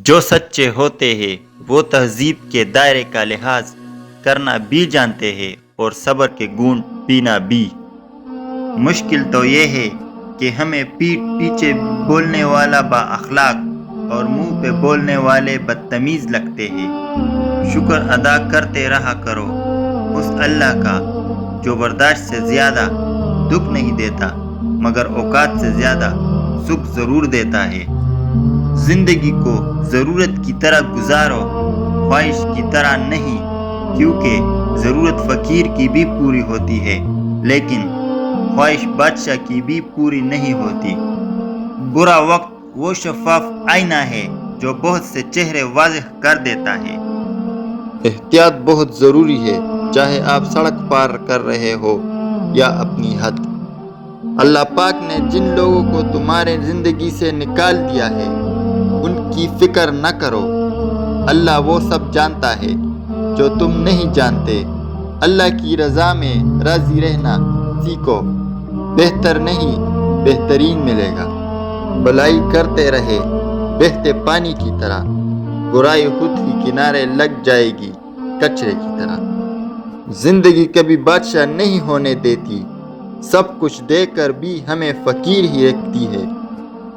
جو سچے ہوتے ہیں وہ تہذیب کے دائرے کا لحاظ کرنا بھی جانتے ہیں اور صبر کے گون پینا بھی۔ مشکل تو یہ ہے کہ ہمیں پیٹھ پیچھے بولنے والا با اخلاق اور منہ پہ بولنے والے بدتمیز لگتے ہیں۔ شکر ادا کرتے رہا کرو اس اللہ کا جو برداشت سے زیادہ دکھ نہیں دیتا مگر اوقات سے زیادہ سکھ ضرور دیتا ہے۔ زندگی کو ضرورت کی طرح گزارو، خواہش کی طرح نہیں، کیونکہ ضرورت فقیر کی بھی پوری ہوتی ہے لیکن خواہش بادشاہ کی بھی پوری نہیں ہوتی۔ برا وقت وہ شفاف آئینہ ہے جو بہت سے چہرے واضح کر دیتا ہے۔ احتیاط بہت ضروری ہے، چاہے آپ سڑک پار کر رہے ہو یا اپنی حد۔ اللہ پاک نے جن لوگوں کو تمہارے زندگی سے نکال دیا ہے ان کی فکر نہ کرو، اللہ وہ سب جانتا ہے جو تم نہیں جانتے۔ اللہ کی رضا میں راضی رہنا سیکھو، بہتر نہیں بہترین ملے گا۔ بھلائی کرتے رہے بہتے پانی کی طرح، برائی خود ہی کنارے لگ جائے گی کچرے کی طرح۔ زندگی کبھی بادشاہ نہیں ہونے دیتی، سب کچھ دے کر بھی ہمیں فقیر ہی رکھتی ہے،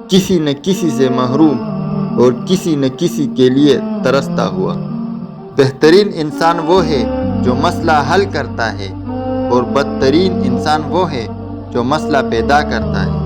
کسی نہ کسی سے محروم اور کسی نہ کسی کے لیے ترستا ہوا۔ بہترین انسان وہ ہے جو مسئلہ حل کرتا ہے اور بدترین انسان وہ ہے جو مسئلہ پیدا کرتا ہے۔